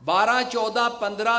12, 14, 15,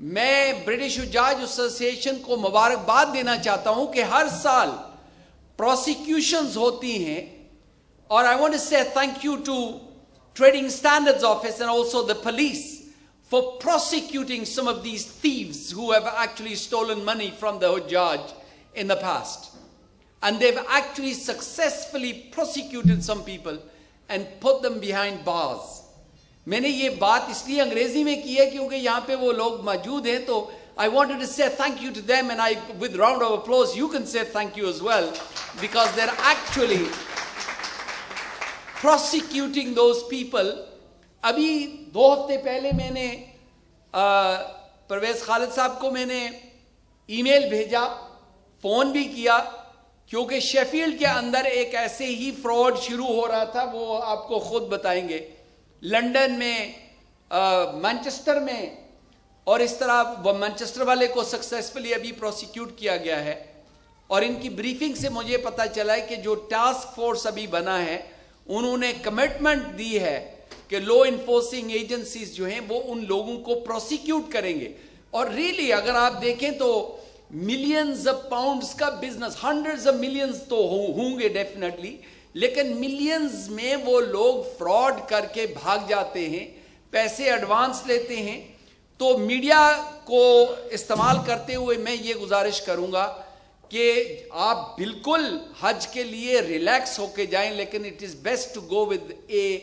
میں برٹش حجاج ایسوسیشن کو مبارکباد دینا چاہتا ہوں کہ ہر سال پروسیکیوشنز ہوتی ہیں, اور I want to say thank you to Trading Standards Office and also the police for prosecuting some of these thieves who have actually stolen money from the Hujjaj in the past. And they've actually successfully prosecuted some people and put them behind bars. میں نے یہ بات اس لیے انگریزی میں کی ہے کیونکہ یہاں پہ وہ لوگ موجود ہیں, تو I wanted to say thank you to them, and I, with round of applause, you can say thank you as well, because they're actually prosecuting those people. ابھی 2 ہفتے پہلے میں نے پرویز خالد صاحب کو میں نے ای میل بھیجا, فون بھی کیا, کیونکہ شیفیلڈ کے اندر ایک ایسے ہی فراڈ شروع ہو رہا تھا, وہ آپ کو خود بتائیں گے, لنڈن میں, مانچسٹر میں, اور اس طرح وہ مانچسٹر والے کو سکسیسفلی ابھی پروسیکیوٹ کیا گیا ہے. اور ان کی بریفنگ سے مجھے پتا چلا ہے کہ جو ٹاسک فورس ابھی بنا ہے انہوں نے کمٹمنٹ دی ہے کہ لو انفورسنگ ایجنسیز جو ہیں وہ ان لوگوں کو پروسیکیوٹ کریں گے. اور ریئلی اگر آپ دیکھیں تو ملینز آف پاؤنڈز کا بزنس, ہنڈریڈز آف ملینز تو ہوں گے ڈیفینیٹلی, لیکن ملینز میں وہ لوگ فراڈ کر کے بھاگ جاتے ہیں, پیسے ایڈوانس لیتے ہیں. تو میڈیا کو استعمال کرتے ہوئے میں یہ گزارش کروں گا کہ آپ بالکل حج کے لیے ریلیکس ہو کے جائیں, لیکن it is best to go with a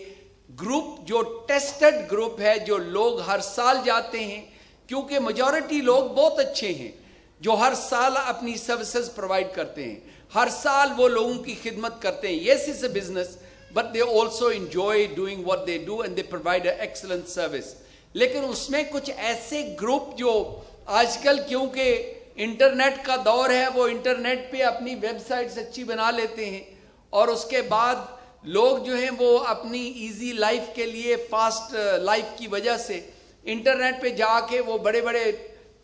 group جو ٹیسٹڈ گروپ ہے, جو لوگ ہر سال جاتے ہیں, کیونکہ میجورٹی لوگ بہت اچھے ہیں جو ہر سال اپنی سروسز پرووائڈ کرتے ہیں, ہر سال وہ لوگوں کی خدمت کرتے ہیں. Yes it's a business, but they also enjoy doing what they do and they provide an excellent service. لیکن اس میں کچھ ایسے گروپ جو آج کل کیونکہ انٹرنیٹ کا دور ہے, وہ انٹرنیٹ پہ اپنی ویب سائٹس اچھی بنا لیتے ہیں, اور اس کے بعد لوگ جو ہیں وہ اپنی ایزی لائف کے لیے, فاسٹ لائف کی وجہ سے انٹرنیٹ پہ جا کے وہ بڑے بڑے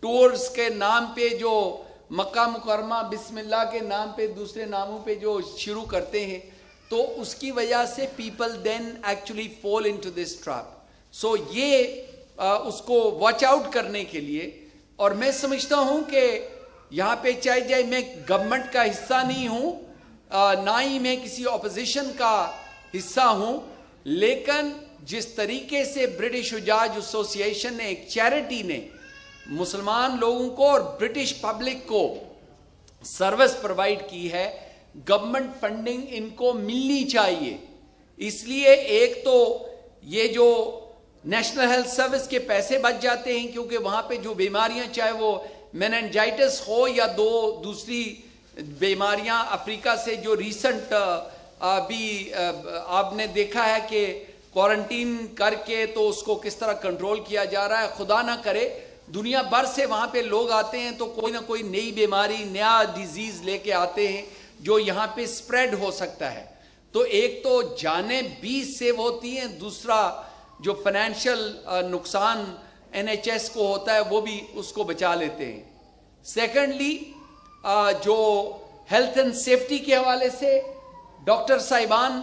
ٹورز کے نام پہ جو مکہ مکرمہ بسم اللہ کے نام پہ دوسرے ناموں پہ جو شروع کرتے ہیں, تو اس کی وجہ سے people then actually fall into this trap. So یہ اس کو واچ آؤٹ کرنے کے لیے, اور میں سمجھتا ہوں کہ یہاں پہ چاہے جائے میں گورنمنٹ کا حصہ نہیں ہوں, نہ ہی میں کسی اپوزیشن کا حصہ ہوں, لیکن جس طریقے سے برٹش حجاج ایسوسی ایشن نے, ایک چیریٹی نے مسلمان لوگوں کو اور برٹش پبلک کو سروس پرووائڈ کی ہے, گورنمنٹ فنڈنگ ان کو ملنی چاہیے. اس لیے ایک تو یہ جو نیشنل ہیلتھ سروس کے پیسے بچ جاتے ہیں, کیونکہ وہاں پہ جو بیماریاں, چاہے وہ میننجائٹس ہو یا دوسری بیماریاں افریقہ سے جو ریسنٹ ابھی آپ نے دیکھا ہے کہ کوارنٹین کر کے تو اس کو کس طرح کنٹرول کیا جا رہا ہے. خدا نہ کرے دنیا بھر سے وہاں پہ لوگ آتے ہیں تو کوئی نہ کوئی نئی بیماری, نیا ڈیزیز لے کے آتے ہیں جو یہاں پہ سپریڈ ہو سکتا ہے. تو ایک تو جانیں بھی سیو ہوتی ہیں, دوسرا جو فائنینشیل نقصان NHS کو ہوتا ہے وہ بھی اس کو بچا لیتے ہیں. سیکنڈلی جو ہیلتھ اینڈ سیفٹی کے حوالے سے ڈاکٹر صاحبان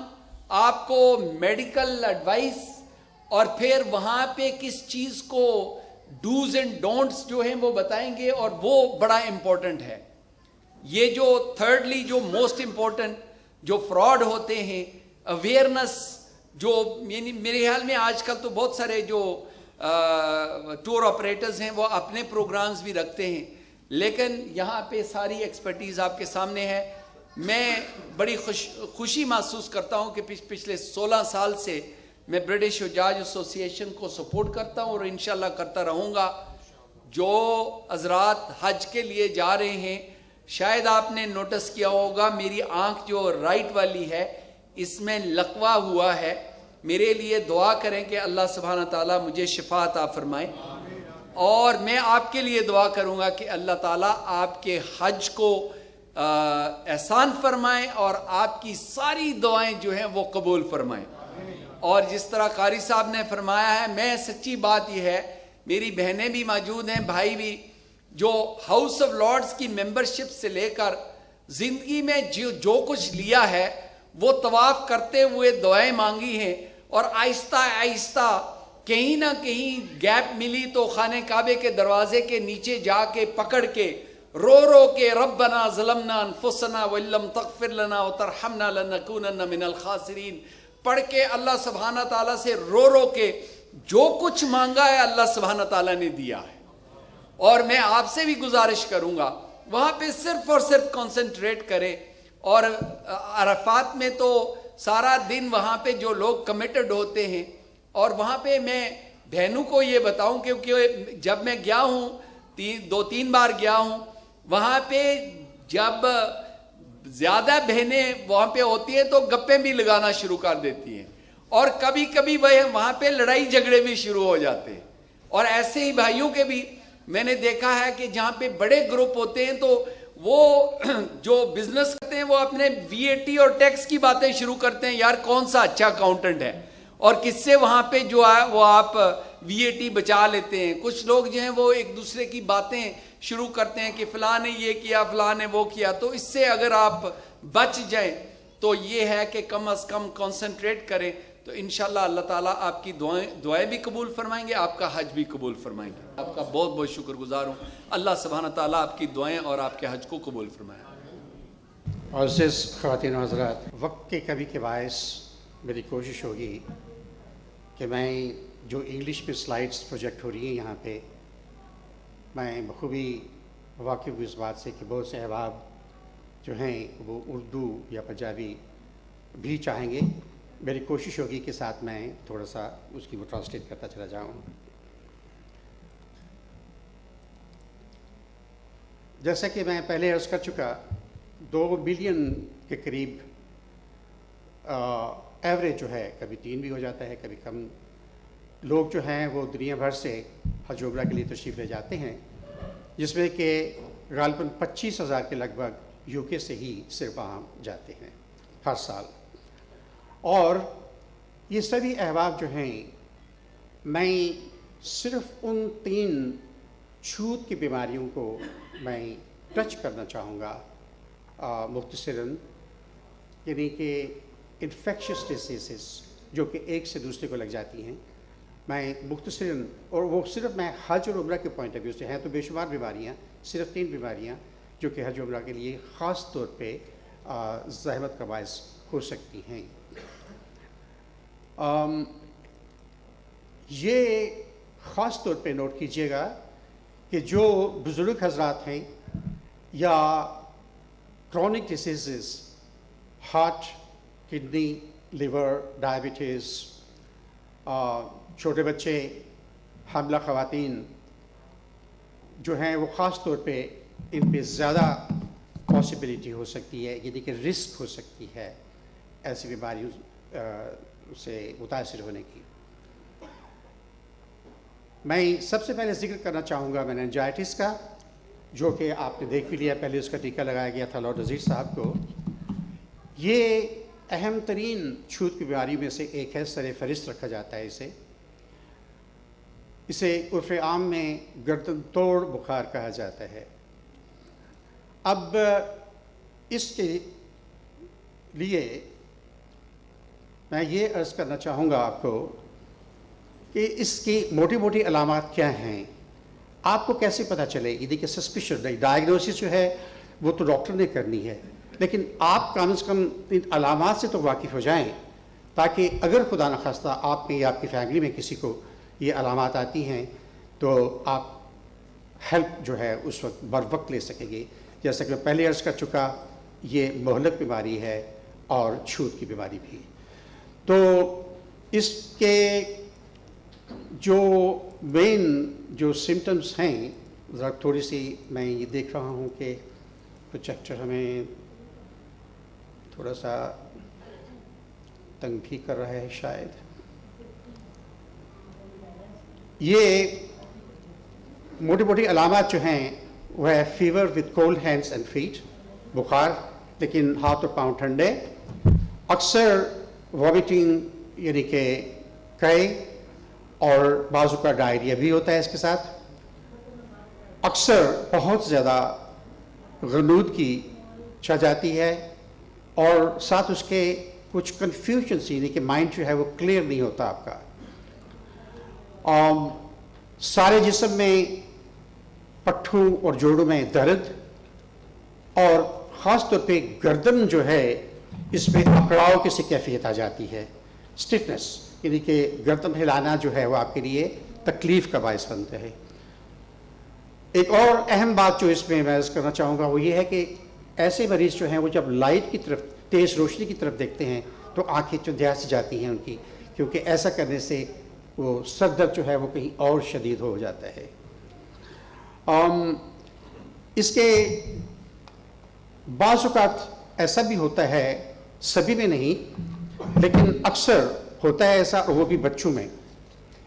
آپ کو میڈیکل ایڈوائس اور پھر وہاں پہ کس چیز کو ڈوز اینڈ ڈونٹس جو ہیں وہ بتائیں گے, اور وہ بڑا امپورٹنٹ ہے. یہ جو تھرڈلی جو موسٹ امپورٹنٹ جو فراڈ ہوتے ہیں, اویئرنس, جو میرے خیال میں آج کل تو بہت سارے جو ٹور آپریٹرز ہیں وہ اپنے پروگرامز بھی رکھتے ہیں, لیکن یہاں پہ ساری ایکسپرٹیز آپ کے سامنے ہے. میں بڑی خوشی محسوس کرتا ہوں کہ پچھلے 16 سال سے میں برٹش حجاج ایسوسی ایشن کو سپورٹ کرتا ہوں, اور انشاءاللہ کرتا رہوں گا. جو حضرات حج کے لیے جا رہے ہیں, شاید آپ نے نوٹس کیا ہوگا میری آنکھ جو رائٹ والی ہے اس میں لقوہ ہوا ہے. میرے لیے دعا کریں کہ اللہ سبحانہ تعالیٰ مجھے شفا عطا فرمائے, اور میں آپ کے لیے دعا کروں گا کہ اللہ تعالیٰ آپ کے حج کو احسان فرمائے اور آپ کی ساری دعائیں جو ہیں وہ قبول فرمائیں. اور جس طرح قاری صاحب نے فرمایا ہے, میں سچی بات یہ ہے, میری بہنیں بھی موجود ہیں, بھائی بھی, جو ہاؤس آف لارڈز کی ممبرشپ سے لے کر زندگی میں جو کچھ لیا ہے وہ طواف کرتے ہوئے دعائیں مانگی ہیں, اور آہستہ آہستہ کہیں نہ کہیں گیپ ملی تو خانہ کعبے کے دروازے کے نیچے جا کے پکڑ کے رو رو کے ربنا ظلمنا انفسنا وان لم تغفر لنا وترحمنا لنکونن من الخاسرین پڑھ کے اللہ سبحانہ تعالیٰ سے رو رو کے جو کچھ مانگا ہے اللہ سبحانہ تعالیٰ نے دیا ہے. اور میں آپ سے بھی گزارش کروں گا وہاں پہ صرف اور صرف کنسنٹریٹ کریں. اور عرفات میں تو سارا دن وہاں پہ جو لوگ کمیٹڈ ہوتے ہیں، اور وہاں پہ میں بہنوں کو یہ بتاؤں کیونکہ جب میں گیا ہوں 2-3 بار گیا ہوں وہاں پہ، جب زیادہ بہنیں وہاں پہ ہوتی ہیں تو گپیں بھی لگانا شروع کر دیتی ہیں، اور کبھی کبھی وہاں پہ لڑائی جھگڑے بھی شروع ہو جاتے ہیں. اور ایسے ہی بھائیوں کے بھی میں نے دیکھا ہے کہ جہاں پہ بڑے گروپ ہوتے ہیں تو وہ جو بزنس کرتے ہیں وہ اپنے VAT اور ٹیکس کی باتیں شروع کرتے ہیں، یار کون سا اچھا اکاؤنٹنٹ ہے، اور کس سے وہاں پہ جو ہے وہ آپ VAT بچا لیتے ہیں. کچھ لوگ جو ہیں وہ ایک دوسرے کی باتیں شروع کرتے ہیں کہ فلاں نے یہ کیا فلاں نے وہ کیا. تو اس سے اگر آپ بچ جائیں تو یہ ہے کہ کم از کم کنسنٹریٹ کریں تو انشاءاللہ اللہ تعالیٰ آپ کی دعائیں بھی قبول فرمائیں گے، آپ کا حج بھی قبول فرمائیں گے. آپ کا بہت بہت شکر گزار ہوں. اللہ سبحانہ تعالیٰ آپ کی دعائیں اور آپ کے حج کو قبول فرمائے. معزز خواتین و حضرات، وقت کے کمی کے باعث میری کوشش ہوگی کہ میں جو انگلش میں سلائڈز پروجیکٹ ہو رہی ہیں یہاں پہ، میں بخوبی واقف ہوں اس بات سے کہ بہت سے احباب جو ہیں وہ اردو یا پنجابی بھی چاہیں گے. میری کوشش ہوگی کہ ساتھ میں تھوڑا سا اس کی وہ ٹرانسلیٹ کرتا چلا جاؤں. جیسا کہ میں پہلے عرض کر چکا، 2 بلین کے قریب ایوریج جو ہے، کبھی 3 بھی ہو جاتا ہے کبھی کم، لوگ جو ہیں وہ دنیا بھر سے حج عمرہ کے لیے تشریف لے جاتے ہیں، جس میں کہ غالباً 25,000 کے لگ بھگ UK سے ہی صرف وہاں جاتے ہیں ہر سال. اور یہ سبھی احباب جو ہیں، میں صرف ان 3 چھوت کی بیماریوں کو میں ٹچ کرنا چاہوں گا مختصراً، یعنی کہ انفیکشس ڈیزیزز جو کہ ایک سے دوسرے کو لگ جاتی ہیں. میں مختصراً، اور وہ صرف میں حج اور عمرہ کے پوائنٹ آف ویو سے ہیں تو بے شمار بیماریاں، صرف 3 بیماریاں جو کہ حج عمرہ کے لیے خاص طور پہ زحمت کا باعث ہو سکتی ہیں. یہ خاص طور پہ نوٹ کیجئے گا کہ جو بزرگ حضرات ہیں یا chronic diseases, heart, kidney, liver, diabetes, چھوٹے بچے، حاملہ خواتین جو ہیں وہ خاص طور پہ ان پہ زیادہ پاسبلٹی ہو سکتی ہے، یعنی کہ رسک ہو سکتی ہے ایسی بیماریوں سے متاثر ہونے کی. میں سب سے پہلے ذکر کرنا چاہوں گا میننجائٹس کا، جو کہ آپ نے دیکھ بھی لیا، پہلے اس کا ٹیکہ لگایا گیا تھا لارڈ عزیز صاحب کو. یہ اہم ترین چھوت کی بیماری میں سے ایک ہے، سر فہرست رکھا جاتا ہے اسے عرف عام میں گردن توڑ بخار کہا جاتا ہے. اب اس کے لیے میں یہ عرض کرنا چاہوں گا آپ کو کہ اس کی موٹی موٹی علامات کیا ہیں. آپ کو کیسے پتہ چلے؟ یہ دیکھیے سسپیشن ڈائگنوسس جو ہے وہ تو ڈاکٹر نے کرنی ہے، لیکن آپ کم از کم ان علامات سے تو واقف ہو جائیں تاکہ اگر خدا نخواستہ آپ میں یا آپ کی فیملی میں کسی کو یہ علامات آتی ہیں تو آپ ہیلپ جو ہے اس وقت بر وقت لے سکیں گے. جیسا کہ میں پہلے عرض کر چکا، یہ مہلک بیماری ہے اور چھوت کی بیماری بھی. تو اس کے جو مین جو سمٹمز ہیں، ذرا تھوڑی سی میں یہ دیکھ رہا ہوں کہ پروجیکٹر ہمیں تھوڑا سا تنگ بھی کر رہا ہے شاید. یہ موٹی موٹی علامات جو ہیں وہ ہے fever with cold hands and feet, بخار لیکن ہاتھ اور پاؤں ٹھنڈے، اکثر وامٹنگ یعنی کہ قے، اور بعض کا ڈائریا بھی ہوتا ہے اس کے ساتھ. اکثر بہت زیادہ غنودگی چھا جاتی ہے اور ساتھ اس کے کچھ کنفیوژنس، یعنی کہ مائنڈ جو ہے وہ کلیئر نہیں ہوتا آپ کا. سارے جسم میں پٹھوں اور جوڑوں میں درد، اور خاص طور پہ گردن جو ہے اس میں اکڑاؤ کی سی کیفیت آ جاتی ہے، اسٹفنس، یعنی کہ گردن ہلانا جو ہے وہ آپ کے لیے تکلیف کا باعث بنتا ہے۔ ایک اور اہم بات جو اس میں عرض کرنا چاہوں گا وہ یہ ہے کہ ایسے مریض جو ہیں وہ جب لائٹ کی طرف، تیز روشنی کی طرف دیکھتے ہیں تو آنکھیں چندھیا سی جاتی ہیں ان کی، کیونکہ ایسا کرنے سے وہ سر درد جو ہے وہ کہیں اور شدید ہو جاتا ہے۔ اس کے بعض اوقات ایسا بھی ہوتا ہے، سبھی میں نہیں لیکن اکثر ہوتا ہے ایسا، اور وہ بھی بچوں میں،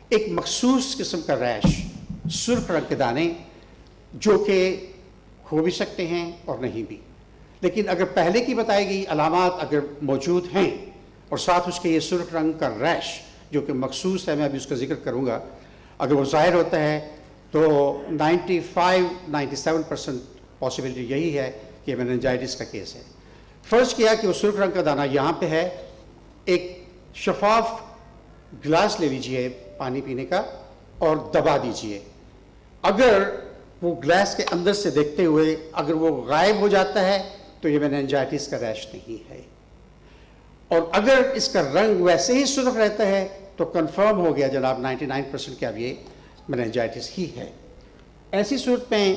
ایک مخصوص قسم کا ریش، سرخ رنگ کے دانے جو کہ ہو بھی سکتے ہیں اور نہیں بھی، لیکن اگر پہلے کی بتائی گئی علامات اگر موجود ہیں اور ساتھ اس کے یہ سرخ رنگ کا ریش جو کہ مخصوص ہے، میں ابھی اس کا ذکر کروں گا، اگر وہ ظاہر ہوتا ہے تو 95-97% پاسبلٹی یہی ہے کہ میننجائٹس کا کیس ہے۔ فرض کیا کہ وہ سرخ رنگ کا دانہ یہاں پہ ہے، ایک شفاف گلاس لے لیجئے پانی پینے کا اور دبا دیجئے، اگر وہ گلاس کے اندر سے دیکھتے ہوئے اگر وہ غائب ہو جاتا ہے تو یہ میننجائٹس کا ریش نہیں ہے، اور اگر اس کا رنگ ویسے ہی سرخ رہتا ہے تو کنفرم ہو گیا جناب 99% کہ اب یہ میننجائٹس ہی ہے۔ ایسی صورت میں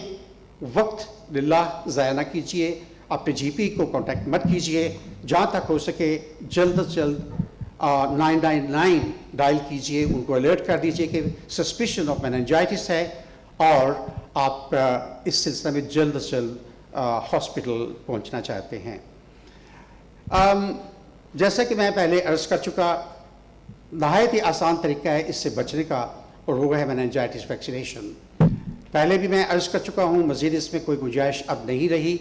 وقت للہ ضائع نہ کیجیے، اپنے جی پی کو کانٹیکٹ مت کیجیے، جہاں تک ہو سکے جلد از جلد 999 ڈائل کیجیے، ان کو الرٹ کر دیجیے کہ سسپیشن آف میننجائٹس ہے، اور آپ اس سلسلے میں جلد از جلد ہاسپٹل پہنچنا چاہتے ہیں۔ جیسا کہ میں پہلے عرض کر چکا، نہایت ہی آسان طریقہ ہے اس سے بچنے کا، اور وہ ہے میننجائٹس ویکسینیشن۔ پہلے بھی میں عرض کر چکا ہوں، مزید اس میں کوئی گنجائش اب نہیں رہی،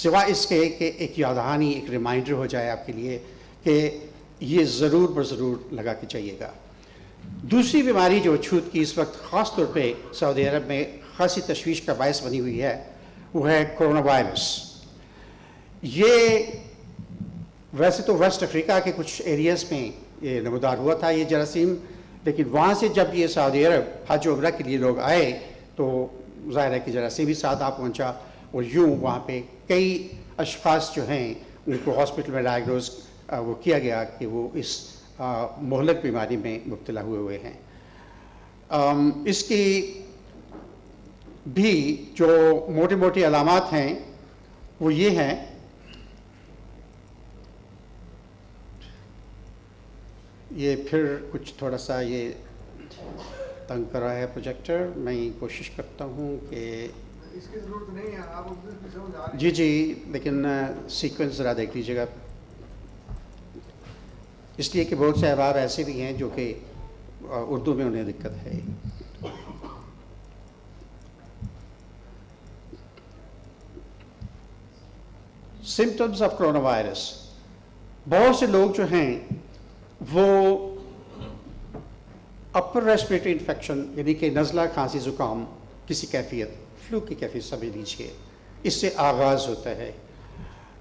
سوائے اس کے کہ ایک یاد دہانی، ایک ریمائنڈر ہو جائے آپ کے لیے کہ یہ ضرور بضرور لگا کے چاہیے گا۔ دوسری بیماری جو چھوت کی اس وقت خاص طور پہ سعودی عرب میں خاصی تشویش کا باعث بنی ہوئی ہے، وہ ہے کرونا وائرس۔ یہ ویسے تو ویسٹ افریقہ کے کچھ ایریاز میں یہ نمودار ہوا تھا یہ جراثیم، لیکن وہاں سے جب یہ سعودی عرب حج و عمرہ کے لیے لوگ آئے تو ظاہر ہے کہ جراثیم بھی ساتھ آ پہنچا، اور یوں وہاں پہ کئی اشخاص جو ہیں ان کو ہاسپٹل میں ڈائیگنوز وہ کیا گیا کہ وہ اس مہلک بیماری میں مبتلا ہوئے ہیں۔ اس کی بھی جو موٹے موٹے علامات ہیں وہ یہ ہیں، یہ پھر کچھ تھوڑا سا یہ تنگ کر رہا ہے پروجیکٹر، میں کوشش کرتا ہوں کہ اس کی ضرورت نہیں ہے، آپ اردو بھی سمجھ آ رہی جی جی، لیکن سیکوینس ذرا دیکھ لیجیے گا، اس لیے کہ بہت سے احباب ایسے بھی ہیں جو کہ اردو میں انہیں دقت ہے۔ سمپٹمز آف کرونا وائرس، بہت سے لوگ جو ہیں وہ اپر ریسپریٹری انفیکشن یعنی کہ نزلہ، کھانسی، زکام کسی کیفیت، فلو کی کیفیت سمجھ لیجیے، اس سے آغاز ہوتا ہے۔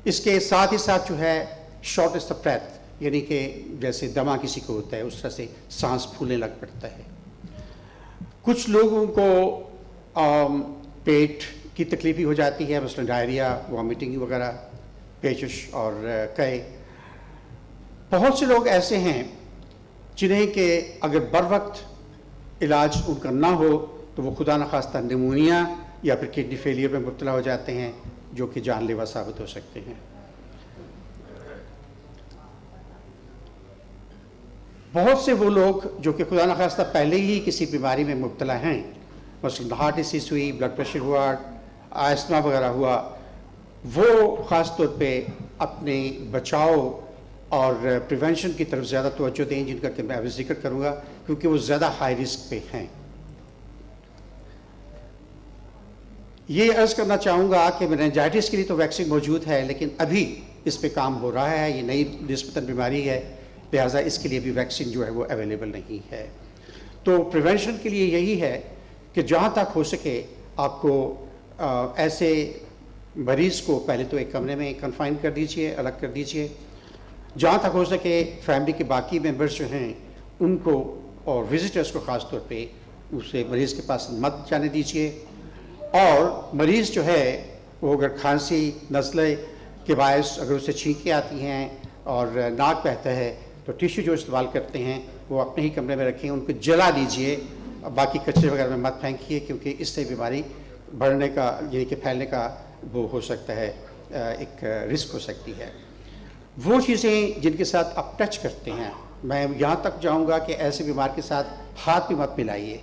اس کے ساتھ ہی ساتھ جو ہے شارٹنس آف بریتھ، یعنی کہ جیسے دمہ کسی کو ہوتا ہے اس طرح سے سانس پھولنے لگ پڑتا ہے۔ کچھ لوگوں کو پیٹ کی تکلیف بھی ہو جاتی ہے، مثلا ڈائریا، وامٹنگ وغیرہ، پیچش اور قے۔ بہت سے لوگ ایسے ہیں جنہیں کہ اگر بر وقت علاج ان کا نہ ہو تو وہ خدا نخواستہ نمونیا یا پھر کڈنی فیلئر میں مبتلا ہو جاتے ہیں، جو کہ جان لیوا ثابت ہو سکتے ہیں۔ بہت سے وہ لوگ جو کہ خدا نخواستہ پہلے ہی کسی بیماری میں مبتلا ہیں، مثلا ہارٹ ڈیزیز ہوئی، بلڈ پریشر ہوا، آستما وغیرہ ہوا، وہ خاص طور پہ اپنے بچاؤ اور پریونشن کی طرف زیادہ توجہ دیں، جن کا کہ میں ابھی ذکر کروں گا کیونکہ وہ زیادہ ہائی رسک پہ ہیں۔ یہ عرض کرنا چاہوں گا کہ میننجائٹس کے لیے تو ویکسین موجود ہے، لیکن ابھی اس پہ کام ہو رہا ہے، یہ نئی نسبتاً بیماری ہے، لہٰذا اس کے لیے بھی ویکسین جو ہے وہ اویلیبل نہیں ہے۔ تو پریونشن کے لیے یہی ہے کہ جہاں تک ہو سکے آپ کو ایسے مریض کو پہلے تو ایک کمرے میں کنفائن کر دیجئے، الگ کر دیجئے، جہاں تک ہو سکے فیملی کے باقی ممبرز جو ہیں ان کو اور وزٹرز کو خاص طور پہ اسے مریض کے پاس مت جانے دیجیے. اور مریض جو ہے وہ اگر کھانسی نزلے کے باعث اگر اسے چھینکیں آتی ہیں اور ناک بہتا ہے تو ٹیشو جو استعمال کرتے ہیں وہ اپنے ہی کمرے میں رکھیں, ان کو جلا دیجیے, باقی کچرے وغیرہ میں مت پھینکیے, کیونکہ اس سے بیماری بڑھنے کا یعنی کہ پھیلنے کا وہ ہو سکتا ہے, ایک رسک ہو سکتی ہے. وہ چیزیں جن کے ساتھ آپ ٹچ کرتے ہیں, میں یہاں تک جاؤں گا کہ ایسے بیمار کے ساتھ ہاتھ بھی مت ملائیے.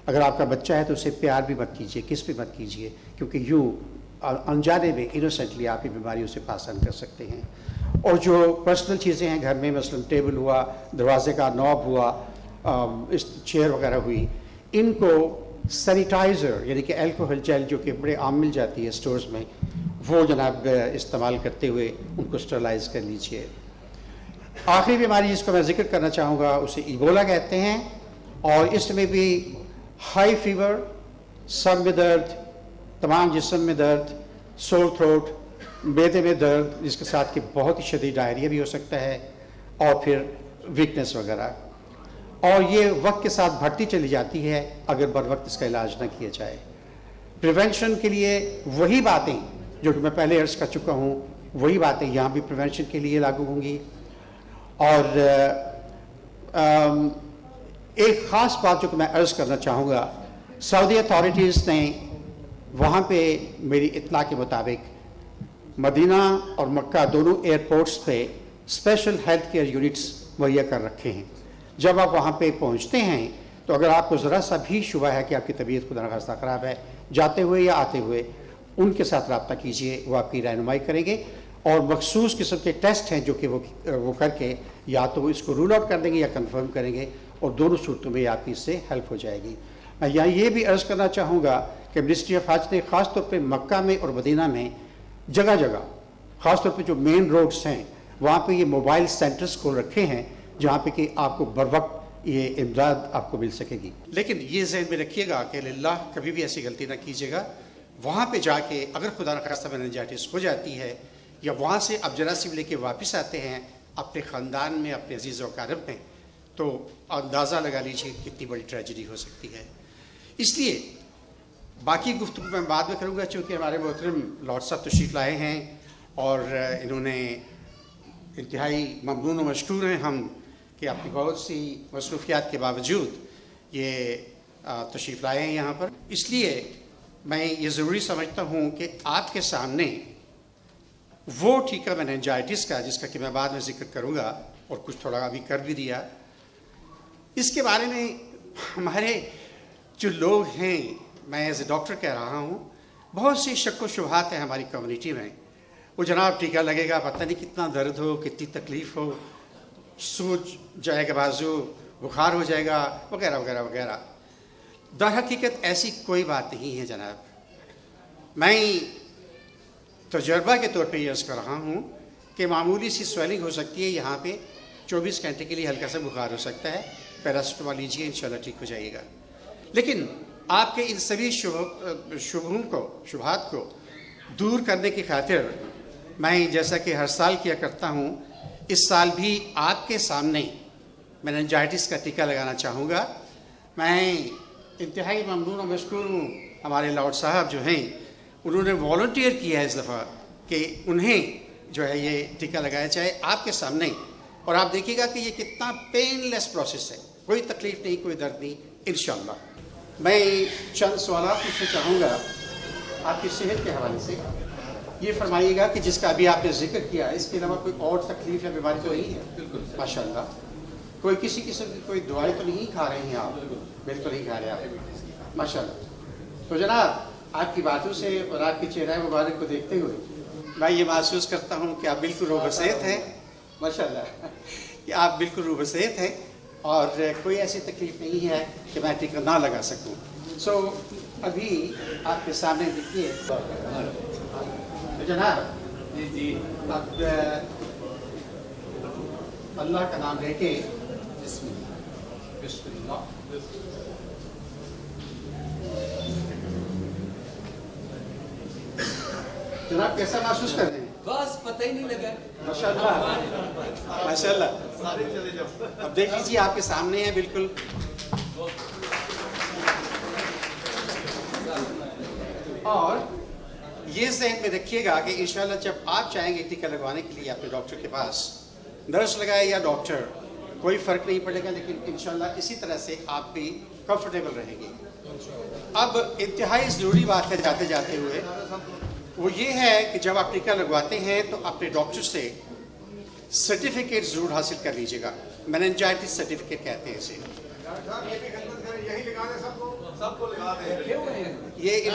اگر آپ کا بچہ ہے تو اسے پیار بھی مت کیجیے, کس بھی مت کیجیے, کیونکہ یوں انجانے میں انوسنٹلی آپ کی بیماریوں سے پاس آن کر سکتے ہیں. اور جو پرسنل چیزیں ہیں گھر میں, مثلا ٹیبل ہوا, دروازے کا نوب ہوا, اس چیئر وغیرہ ہوئی, ان کو سینیٹائزر یعنی کہ الکوہل جیل جو کہ بڑے عام مل جاتی ہے سٹورز میں, وہ جناب استعمال کرتے ہوئے ان کو اسٹرلائز کر لیجیے. آخری بیماری جس کو میں ذکر کرنا چاہوں گا اسے ایبولا کہتے ہیں, اور اس میں بھی ہائی فیور, سر میں درد, تمام جسم میں درد, سور تھروٹ, معدے میں درد جس کے ساتھ کہ بہت ہی شدید ڈائریا بھی ہو سکتا ہے, اور پھر ویکنس وغیرہ. اور یہ وقت کے ساتھ بڑھتی چلی جاتی ہے اگر بر وقت اس کا علاج نہ کیا جائے. پریونشن کے لیے وہی باتیں جو کہ میں پہلے عرض کر چکا ہوں, وہی باتیں یہاں بھی پریونشن کے لیے لاگو ہوں گی. اور ایک خاص بات جو کہ میں عرض کرنا چاہوں گا, سعودی اتھارٹیز نے وہاں پہ میری اطلاع کے مطابق مدینہ اور مکہ دونوں ایئرپورٹس پہ اسپیشل ہیلتھ کیئر یونٹس مہیا کر رکھے ہیں. جب آپ وہاں پہ پہنچتے ہیں تو اگر آپ کو ذرا سا بھی شبہ ہے کہ آپ کی طبیعت خدا نخواستہ خراب ہے, جاتے ہوئے یا آتے ہوئے ان کے ساتھ رابطہ کیجئے, وہ آپ کی رہنمائی کریں گے, اور مخصوص قسم کے ٹیسٹ ہیں جو کہ وہ کر کے یا تو اس کو رول آؤٹ کر دیں گے یا کنفرم کریں گے, اور دونوں صورتوں میں آپ کی اس سے ہیلپ ہو جائے گی. میں یہاں یہ بھی عرض کرنا چاہوں گا کہ منسٹری آف حج نے خاص طور پہ مکہ میں اور مدینہ میں جگہ جگہ, خاص طور پہ جو مین روڈز ہیں وہاں پہ یہ موبائل سینٹرز کھول رکھے ہیں جہاں پہ کہ آپ کو بر وقت یہ امداد آپ کو مل سکے گی. لیکن یہ ذہن میں رکھیے گا کہ للہ کبھی بھی ایسی غلطی نہ کیجیے گا. وہاں پہ جا کے اگر خدا نخواستہ میننجائٹس ہو جاتی ہے یا وہاں سے آپ جراثیم لے کے واپس آتے ہیں اپنے خاندان میں, اپنے عزیز و اقارب میں, تو اندازہ لگا لیجیے کتنی بڑی ٹریجڈی ہو سکتی ہے. اس لیے باقی گفتگو میں بعد میں کروں گا, چونکہ ہمارے محترم لارڈ صاحب تشریف لائے ہیں اور انہوں نے انتہائی ممنون و مشکور ہیں ہم کہ اپنی بہت سی مصروفیات کے باوجود یہ تشریف لائے ہیں یہاں پر. اس لیے میں یہ ضروری سمجھتا ہوں کہ آپ کے سامنے وہ ٹیکہ میننجائٹس کا, جس کا کہ میں بعد میں ذکر کروں گا اور کچھ تھوڑا ابھی کر بھی دیا, اس کے بارے میں ہمارے جو لوگ ہیں, میں ایز اے ڈاکٹر کہہ رہا ہوں, بہت سی شک و شبہات ہیں ہماری کمیونٹی میں. وہ جناب ٹیکہ لگے گا, پتہ نہیں کتنا درد ہو, کتنی تکلیف ہو, سوج جائے گا بازو, بخار ہو جائے گا, وغیرہ وغیرہ وغیرہ. در حقیقت ایسی کوئی بات نہیں ہے جناب. میں تجربہ کے طور پہ یہ عرض کر رہا ہوں کہ معمولی سی سویلنگ ہو سکتی ہے یہاں پہ, 24 گھنٹے کے لیے ہلکا سا بخار ہو سکتا ہے, پیراسٹامول لیجیے انشاءاللہ ٹھیک ہو جائے گا. لیکن آپ کے ان سبھی شبہات کو دور کرنے کی خاطر میں جیسا کہ ہر سال کیا کرتا ہوں, اس سال بھی آپ کے سامنے میننجائٹس کا ٹیکہ لگانا چاہوں گا. میں انتہائی ممنون و مشکور ہوں ہمارے لارڈ صاحب جو ہیں, انہوں نے والنٹیئر کیا ہے اس دفعہ کہ انہیں جو ہے یہ ٹیکہ لگایا جائے آپ کے سامنے, اور آپ دیکھیے گا کہ یہ کتنا پین لیس پروسیس ہے, کوئی تکلیف نہیں, کوئی درد نہیں انشاءاللہ. میں چند سوالات پوچھنا چاہوں گا آپ کی صحت کے حوالے سے. یہ فرمائیے گا کہ جس کا ابھی آپ نے ذکر کیا, اس کے علاوہ کوئی اور تکلیف یا بیماری تو نہیں ہے؟ بالکل ماشاء اللہ. کوئی کسی قسم کی کوئی دوائی تو نہیں کھا رہے ہیں آپ؟ بالکل نہیں کھا رہے آپ ماشاء اللہ. تو جناب آپ کی باتوں سے اور آپ کے چہرہ مبارک کو دیکھتے ہوئے میں یہ محسوس کرتا ہوں کہ آپ بالکل روح صحت ہیں ماشاء اللہ, کہ آپ بالکل روح صحت ہیں اور کوئی ایسی تکلیف نہیں ہے کہ میں ٹیکہ نہ لگا سکوں. سو ابھی آپ کے سامنے دیکھیے جناب, جی اب اللہ کا نام لے کے بسم اللہ. جناب کیسا محسوس کر رہے ہیں؟ بس پتہ ہی نہیں لگا. ماشاء اللہ ماشاء اللہ. اب دیکھ لیجیے آپ کے سامنے ہے بالکل. اور یہ ذہن میں رکھیے گا کہ انشاءاللہ جب آپ چاہیں گے ٹیکا لگوانے کے لیے اپنے ڈاکٹر کے پاس، نرس لگائے یا ڈاکٹر، کوئی فرق نہیں پڑے گا، لیکن انشاءاللہ اسی طرح سے آپ بھی کمفرٹیبل رہیں گے۔ اب انتہائی ضروری بات ہے جاتے جاتے ہوئے، وہ یہ ہے کہ جب آپ ٹیکا لگواتے ہیں تو اپنے ڈاکٹر سے سرٹیفکیٹ ضرور حاصل کر لیجیے گا، میننجائٹس سرٹیفکیٹ کہتے ہیں اسے۔ یہی لگا دیں سب کو لگا دیں، یہ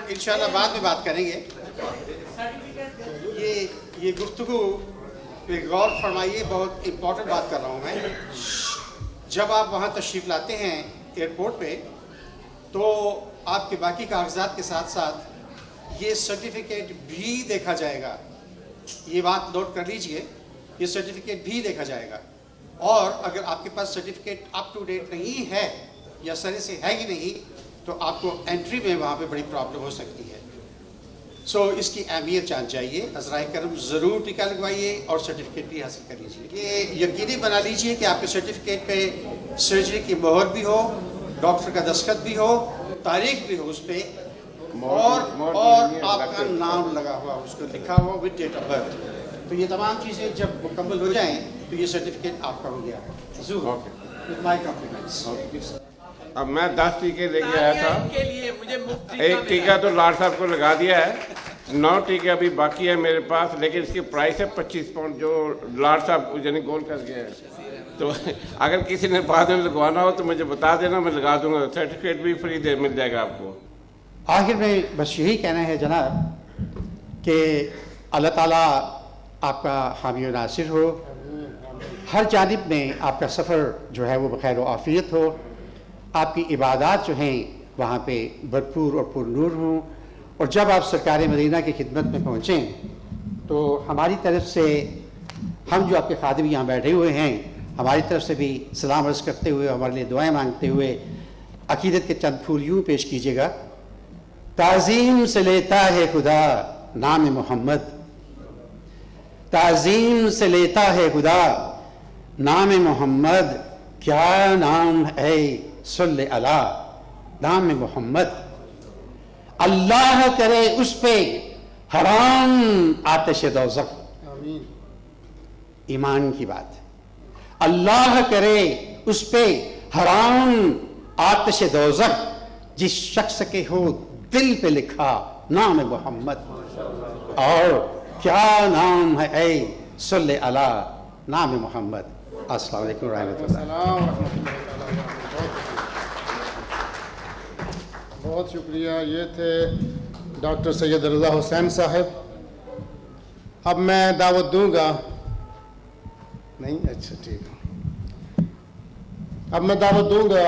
انشاءاللہ بعد میں بات کریں گے۔ یہ گفتگو پہ غور فرمائیے، بہت امپورٹنٹ بات کر رہا ہوں میں۔ جب آپ وہاں تشریف لاتے ہیں ایئرپورٹ پہ تو آپ کے باقی کاغذات کے ساتھ ساتھ یہ سرٹیفکیٹ بھی دیکھا جائے گا۔ یہ بات نوٹ کر لیجئے، یہ سرٹیفکیٹ بھی دیکھا جائے گا، اور اگر آپ کے پاس سرٹیفکیٹ اپ ٹو ڈیٹ نہیں ہے یا سرے سے ہے ہی نہیں تو آپ کو انٹری میں وہاں پہ بڑی پرابلم ہو سکتی ہے۔ سو اس کی اہمیت جان چاہیے، عذرائے کرم ضرور ٹیکا لگوائیے اور سرٹیفکیٹ بھی حاصل کر لیجیے۔ یہ یقینی بنا لیجیے کہ آپ کے سرٹیفکیٹ پہ سرجری کی مہر بھی ہو، ڈاکٹر کا دستخط بھی ہو، تاریخ بھی ہو اس پہ، اور آپ کا نام لگا ہوا، اس کو لکھا ہوا وتھ ڈیٹ آف برتھ۔ تو یہ تمام چیزیں جب مکمل ہو جائیں تو یہ سرٹیفکیٹ آپ کا ہو گیا۔ ضرور مائی کمپلیمنٹس۔ اب میں 10 ٹیکے لے کے آیا تھا، ان کے لیے مجھے مفت ایک ٹیکہ تو لاٹ صاحب کو لگا دیا ہے، 9 ٹیکے ابھی باقی ہے میرے پاس، لیکن اس کی پرائس ہے 25 پاؤنڈ جو لاٹ صاحب یعنی گول کر گیا ہے۔ تو اگر کسی نے بعد میں لگوانا ہو تو مجھے بتا دینا، میں لگا دوں گا، سرٹیفکیٹ بھی فری مل جائے گا آپ کو۔ آخر میں بس یہی کہنا ہے جناب کہ اللہ تعالیٰ آپ کا حامی و ناصر ہو، ہر جانب میں آپ کا سفر جو ہے وہ بخیر و عافیت ہو، آپ کی عبادات جو ہیں وہاں پہ بھرپور اور پر نور ہوں، اور جب آپ سرکار مدینہ کی خدمت میں پہنچیں تو ہماری طرف سے، ہم جو آپ کے خادم یہاں بیٹھے ہوئے ہیں، ہماری طرف سے بھی سلام عرض کرتے ہوئے، ہمارے لیے دعائیں مانگتے ہوئے عقیدت کے چند پھول یوں پیش کیجیے گا۔ تعظیم سے لیتا ہے خدا نام محمد، تعظیم سے لیتا ہے خدا نام محمد، کیا نام ہے صلی علی نام محمد، اللہ کرے اس پہ حرام آتش دوزخ۔ ایمان کی بات ہے، اللہ کرے اس پہ حرام آتش دوزخ، جس شخص کے ہو دل پہ لکھا نام محمد، اور کیا نام ہے اے صلی علی نام محمد۔ السلام علیکم ورحمۃ اللہ۔ بہت شکریہ، یہ تھے ڈاکٹر سید رضا حسین صاحب۔ اب میں دعوت دوں گا، نہیں اچھا ٹھیک، اب میں دعوت دوں گا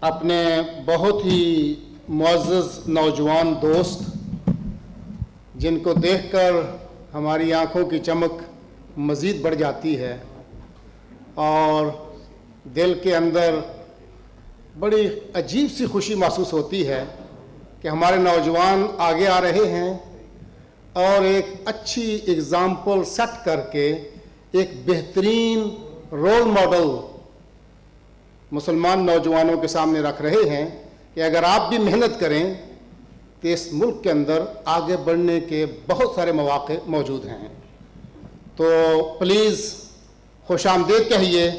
اپنے بہت ہی معزز نوجوان دوست، جن کو دیکھ کر ہماری آنکھوں کی چمک مزید بڑھ جاتی ہے اور دل کے اندر بڑی عجیب سی خوشی محسوس ہوتی ہے کہ ہمارے نوجوان آگے آ رہے ہیں اور ایک اچھی اگزامپل سیٹ کر کے ایک بہترین رول ماڈل مسلمان نوجوانوں کے سامنے رکھ رہے ہیں کہ اگر آپ بھی محنت کریں تو اس ملک کے اندر آگے بڑھنے کے بہت سارے مواقع موجود ہیں۔ تو پلیز خوش آمدید کہیے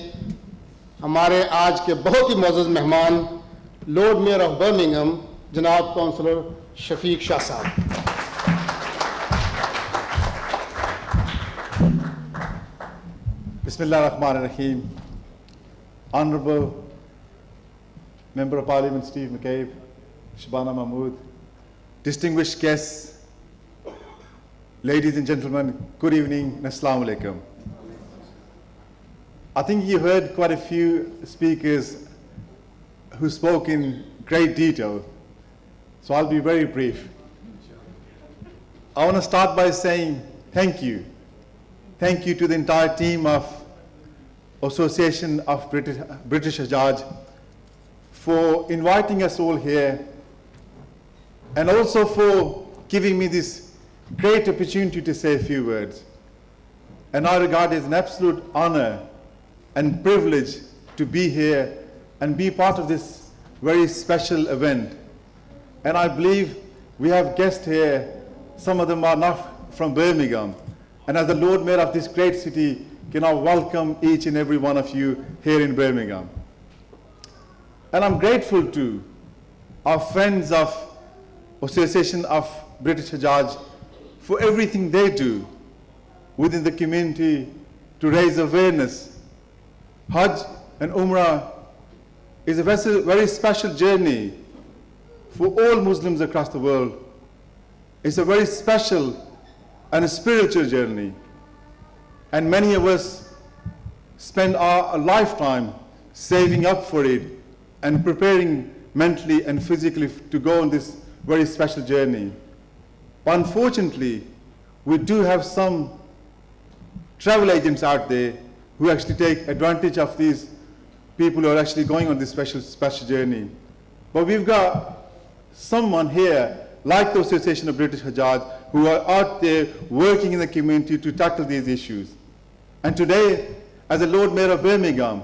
ہمارے آج کے بہت ہی معزز مہمان، لارڈ میئر آف برمنگھم جناب کونسلر شفیق شاہ صاحب۔ بسم اللہ الرحمن الرحیم۔ Honorable Member of Parliament Steve McCabe, Shabana Mahmood, distinguished guests, ladies and gentlemen, good evening and Assalamu alaikum. I think you heard quite a few speakers who spoke in great detail, so I'll be very brief. I want to start by saying thank you. Thank you to the entire team of Association of British Hajjaj for inviting us all here, and also for giving me this great opportunity to say a few words. And I regard it as an absolute honor and privilege to be here and be part of this very special event. And I believe we have guests here, some of them are not from Birmingham. And as the Lord Mayor of this great city, can I welcome each and every one of you here in Birmingham. And I'm grateful to our friends of Association of British Hajj for everything they do within the community to raise awareness. Hajj and Umrah is a very special journey for all Muslims across the world. It's a very special and a spiritual journey. And many of us spend our lifetime saving up for it and preparing mentally and physically to go on this very special journey. But unfortunately, we do have some travel agents out there who actually take advantage of these people who are actually going on this special journey. But we've got someone here, like the Association of British Hajj, who are out there working in the community to tackle these issues. And today, as the Lord Mayor of Birmingham,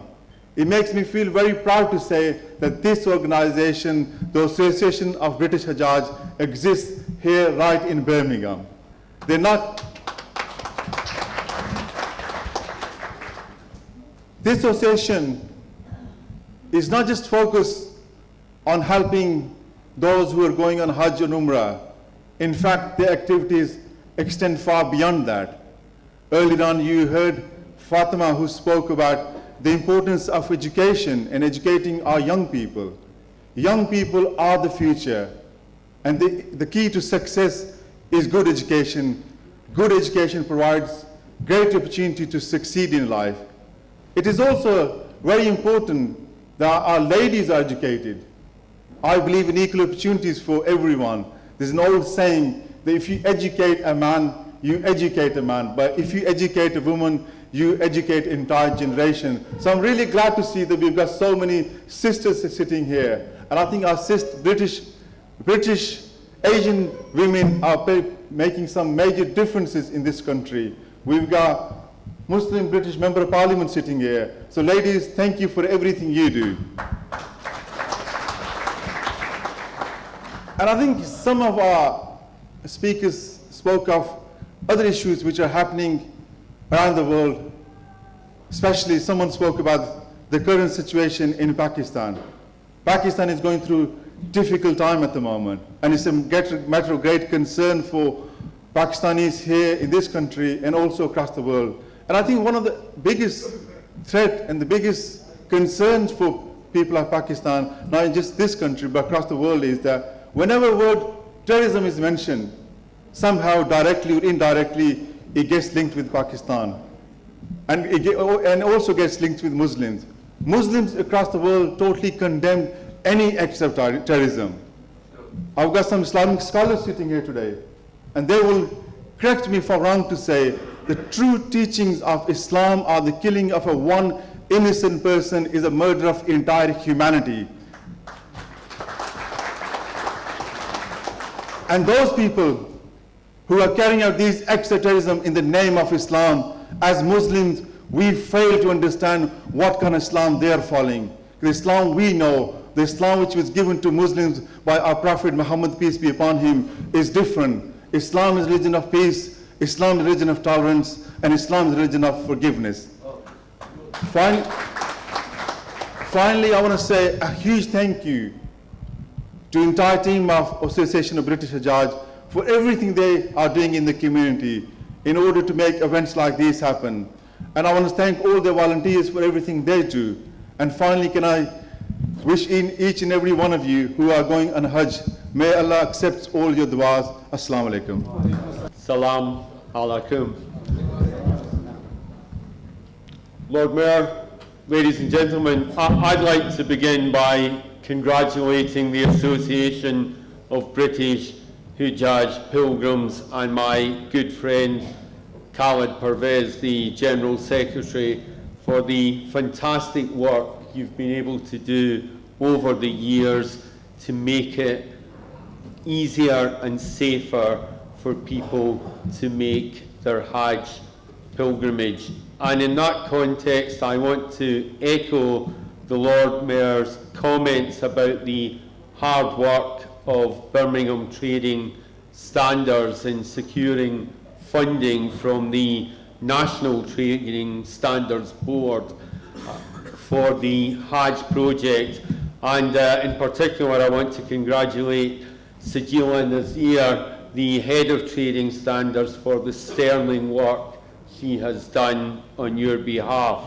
it makes me feel very proud to say that this organization, the Association of British Hajj, exists here right in Birmingham. They're not. This association is not just focused on helping those who are going on Hajj and Umrah. In fact, their activities extend far beyond that. Earlier on, you heard Fatima, who spoke about the importance of education and educating our young people. Young people are the future, and the key to success is good education. Good education provides great opportunity to succeed in life. It is also very important that our ladies are educated. I believe in equal opportunities for everyone. There's an old saying that if you educate a man, you educate a man. But if you educate a woman, you educate an entire generation. So I'm really glad to see that we've got so many sisters sitting here. And I think our British Asian women are making some major differences in this country. We've got Muslim British Member of Parliament sitting here. So ladies, thank you for everything you do. And I think some of our speakers spoke of other issues which are happening around the world. Especially someone spoke about the current situation in Pakistan. Pakistan is going through difficult time at the moment, and it's a matter of great concern for Pakistanis here in this country and also across the world. And I think one of the biggest threat and the biggest concerns for people of Pakistan, not in just this country but across the world, is that whenever the word terrorism is mentioned, somehow directly or indirectly it gets linked with Pakistan, and also gets linked with Muslims. Muslims across the world totally condemn any acts of terrorism. I've got some Islamic scholars sitting here today, and they will correct me if I'm wrong to say the true teachings of Islam are the killing of one innocent person is a murder of entire humanity. And those people who are carrying out these acts of terrorism in the name of Islam, as Muslims, we fail to understand what kind of Islam they are following. The Islam we know, the Islam which was given to Muslims by our Prophet Muhammad, peace be upon him, is different. Islam is a religion of peace, Islam is a religion of tolerance, and Islam is a religion of forgiveness. Finally, I want to say a huge thank you to the entire team of Association of British Hajj for everything they are doing in the community in order to make events like these happen. And I want to thank all the volunteers for everything they do. And finally, can I wish in each and every one of you who are going on Hajj, may Allah accept all your du'as. Assalamu alaikum. Salam alaikum. Lord Mayor, ladies and gentlemen, I'd like to begin by congratulating the Association of British Hujjaj Pilgrims and my good friend Khalid Pervez, the General Secretary, for the fantastic work you've been able to do over the years to make it easier and safer for people to make their Hajj pilgrimage. And in that context, I want to echo the Lord Mayor's comments about the hard work of Birmingham trading standards in securing funding from the National Trading Standards Board for the Hajj project. And in particular, I want to congratulate Sajila Nazir, the head of trading standards, for the sterling work she has done on your behalf.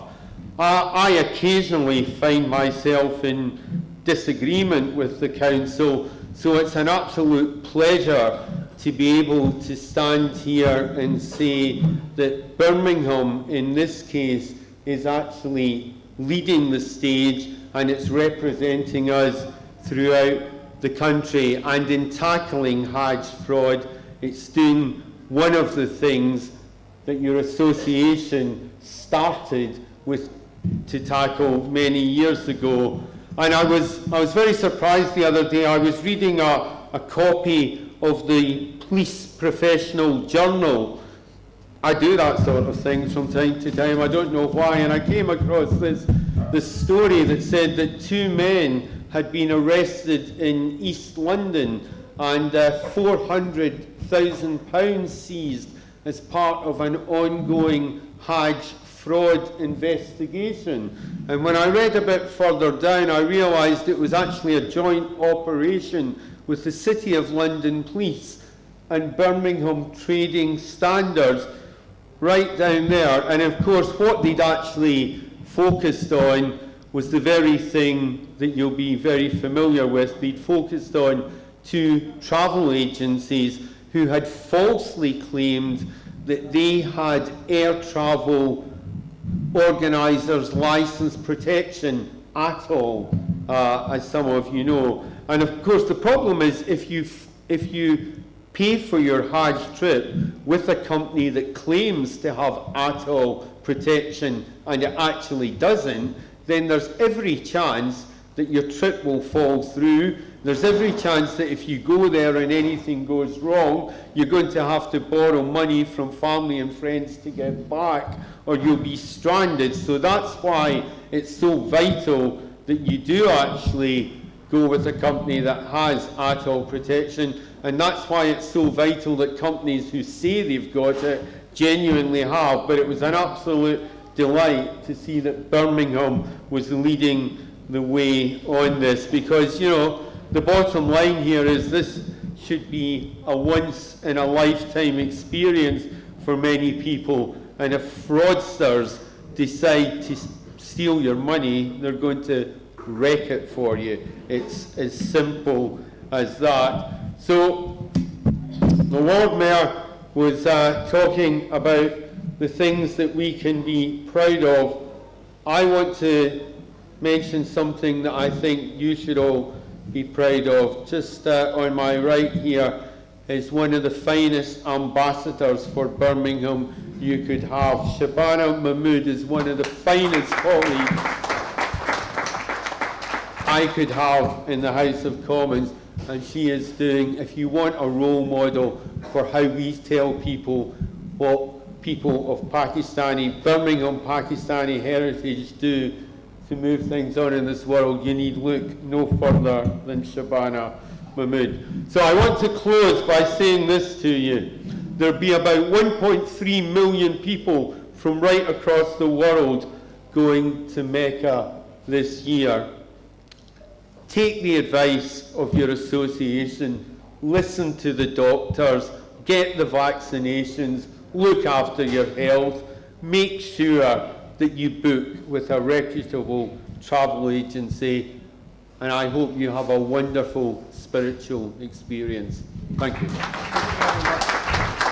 I occasionally find myself in disagreement with the Council, so it's an absolute pleasure to be able to stand here and say that Birmingham, in this case, is actually leading the stage and it's representing us throughout the country. And in tackling Hajj fraud, it's doing one of the things that your association started with to tackle many years ago. And I was very surprised the other day. I was reading a copy of the Police Professional Journal. I do that sort of thing from time to time, I don't know why, and I came across this story that said that 2 men had been arrested in East London and £400,000 seized as part of an ongoing Hajj fraud investigation. And when I read a bit further down, I realised it was actually a joint operation with the City of London Police and Birmingham Trading Standards right down there. And of course, what they'd actually focused on was the very thing that you'll be very familiar with. They'd focused on 2 travel agencies who had falsely claimed that they had air travel organisers' licence protection at all, as some of you know. And of course, the problem is if you pay for your Hajj trip with a company that claims to have ATOL protection and it actually doesn't, then there's every chance that your trip will fall through. There's every chance that if you go there and anything goes wrong, you're going to have to borrow money from family and friends to get back, or you'll be stranded. So that's why it's so vital that you do actually go with a company that has ATOL protection, and that's why it's so vital that companies who say they've got it genuinely have. But it was an absolute delight to see that Birmingham was leading the way on this, because, you know, the bottom line here is this should be a once-in-a-lifetime experience for many people, and if fraudsters decide to steal your money, they're going to wreck it for you. It's as simple as that. So the Lord Mayor was talking about the things that we can be proud of. I want to mention something that I think you should all be proud of. Just on my right here is one of the finest ambassadors for Birmingham you could have. Shabana Mahmood is one of the finest colleagues I could have in the House of Commons, and she is doing, if you want a role model for how we tell people what people of Birmingham Pakistani heritage do to move things on in this world, you need look no further than Shabana Mahmood. So I want to close by saying this to you. There'll be about 1.3 million people from right across the world going to Mecca this year. Take the advice of your association, listen to the doctors, get the vaccinations, look after your health, make sure that you book with a reputable travel agency, and I hope you have a wonderful spiritual experience. Thank you.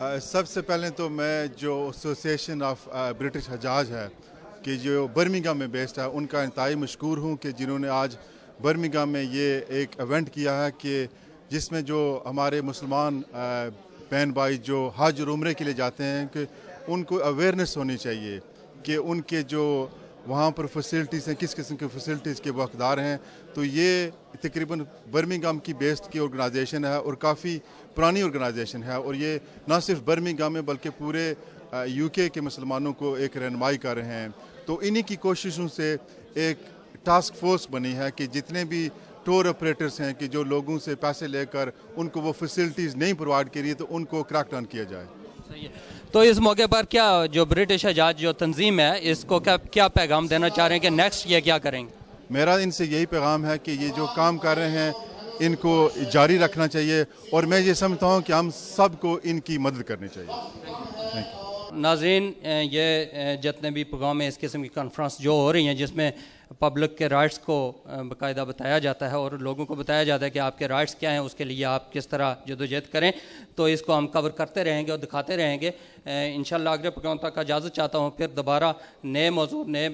سب سے پہلے تو میں جو association of British حجاج ہے کہ جو Birmingham میں based ہے ان کا انتہائی مشکور ہوں کہ جنہوں نے آج برمنگھم میں یہ ایک ایونٹ کیا ہے کہ جس میں جو ہمارے مسلمان بہن بھائی جو حج اور عمرے کے لیے جاتے ہیں کہ ان کو اویئرنیس ہونی چاہیے کہ ان کے جو وہاں پر فیسلٹیز ہیں کس قسم کے فیسلٹیز کے وہ حقدار ہیں. تو یہ تقریباً برمنگھم کی بیسڈ کی آرگنائزیشن ہے اور کافی پرانی آرگنائزیشن ہے, اور یہ نہ صرف برمنگھم میں بلکہ پورے یو کے مسلمانوں کو ایک رہنمائی کر رہے ہیں. تو انہی کی کوششوں سے ایک ٹاسک فورس بنی ہے کہ جتنے بھی ٹور آپریٹرز ہیں کہ جو لوگوں سے پیسے لے کر ان کو وہ فیسلٹیز نہیں پرووائڈ کی رہی تو ان کو کریک ڈاؤن کیا جائے. تو اس موقع پر کیا جو برٹش حجاج جو تنظیم ہے اس کو کیا پیغام دینا چاہ رہے ہیں کہ نیکسٹ یہ کیا کریں گے؟ میرا ان سے یہی پیغام ہے کہ یہ جو کام کر رہے ہیں ان کو جاری رکھنا چاہیے, اور میں یہ سمجھتا ہوں کہ ہم سب کو ان کی مدد کرنی چاہیے. ناظرین, یہ جتنے بھی پروگرام ہیں اس قسم کی کانفرنس جو ہو رہی ہیں جس میں پبلک کے رائٹس کو باقاعدہ بتایا جاتا ہے اور لوگوں کو بتایا جاتا ہے کہ آپ کے رائٹس کیا ہیں, اس کے لیے آپ کس طرح جدوجہد کریں, تو اس کو ہم کور کرتے رہیں گے اور دکھاتے رہیں گے. انشاءاللہ اگلے پروگرام تک اجازت چاہتا ہوں, پھر دوبارہ نئے موضوع نئے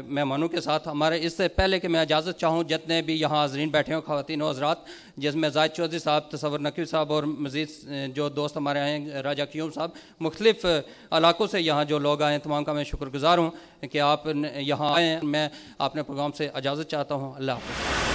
مہمانوں کے ساتھ. ہمارے اس سے پہلے کہ میں اجازت چاہوں جتنے بھی یہاں حاضرین بیٹھے ہوں خواتین و حضرات, جس میں زاہد چودھری صاحب, تصور نقوی صاحب اور مزید جو دوست ہمارے آئے ہیں, راجہ قیوم صاحب, مختلف علاقوں سے یہاں جو لوگ آئے ہیں, تمام کا میں شکر گزار ہوں کہ آپ یہاں آئے ہیں. میں اپنے پروگرام سے اجازت چاہتا ہوں. اللہ حافظ.